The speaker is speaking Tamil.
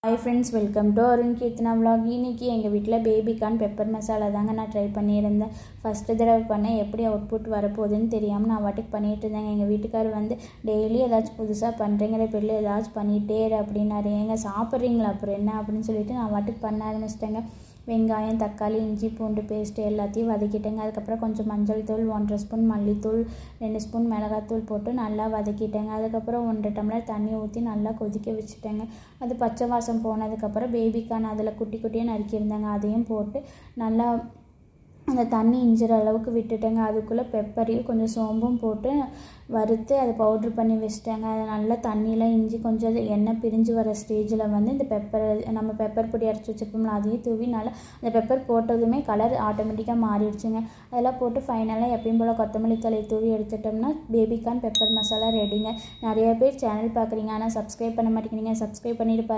Hi friends, welcome to Arun Keerthana vlog. இன்றைக்கி எங்கள் வீட்டில் பேபிகார்ன் பெப்பர் மசாலா தாங்க நான் ட்ரை பண்ணியிருந்தேன். ஃபஸ்ட்டு தடவை பண்ணேன், எப்படி அவுட்புட் வரப்போகுதுன்னு தெரியாமல் நான் வாட்டுக்கு பண்ணிகிட்டு இருந்தேங்க. எங்கள் வீட்டுக்கார் டெய்லி ஏதாச்சும் புதுசாக பண்ணுறேங்கிற பேரில் ஏதாச்சும் பண்ணிகிட்டே இரு அப்படின்னாரு. ஏங்க சாப்பிட்றீங்களா அப்புறம் என்ன அப்படின்னு சொல்லிட்டு நான் வாட்டுக்கு பண்ண ஆரம்பிச்சிட்டேங்க. வெங்காயம், தக்காளி, இஞ்சி பூண்டு பேஸ்ட்டு எல்லாத்தையும் வதக்கிட்டேங்க. அதுக்கப்புறம் கொஞ்சம் மஞ்சள் தூள், 1.5 ஸ்பூன் மல்லித்தூள், 2 ஸ்பூன் மிளகாத்தூள் போட்டு நல்லா வதக்கிட்டேங்க. அதுக்கப்புறம் 1.5 டம்ளர் தண்ணி ஊற்றி நல்லா கொதிக்க வச்சுட்டேங்க. அது பச்சை வாசம் போனதுக்கப்புறம் பேபிகார்ன் அதில் குட்டி குட்டியாக நறுக்கியிருந்தாங்க, அதையும் போட்டு நல்லா அந்த தண்ணி இஞ்சிற அளவுக்கு விட்டுட்டேங்க. அதுக்குள்ளே பெப்பரையும் கொஞ்சம் சோம்பும் போட்டு வறுத்து அதை பவுட்ரு பண்ணி வச்சுட்டேங்க. அதை நல்லா தண்ணியில் இஞ்சி கொஞ்சம் எண்ணெய் பிரிஞ்சு வர ஸ்டேஜில் இந்த நம்ம பெப்பர் பொடி அரைச்சி வச்சுருப்போம்ல, அதையும் தூவி நல்லா அந்த பெப்பர் போட்டதுமே கலர் ஆட்டோமேட்டிக்காக மாறிடுச்சுங்க. அதெல்லாம் போட்டு ஃபைனலாக எப்பயும் போல் கொத்தமல்லி தலையை தூவி எடுத்துட்டோம்னா பேபிகார்ன் பெப்பர் மசாலா ரெடிங்க. நிறைய பேர் சேனல் பார்க்குறீங்க, ஆனால் சப்ஸ்கிரைப் பண்ண மாட்டேங்கிறீங்க. சப்ஸ்கிரைப் பண்ணிட்டு பாருங்கள்.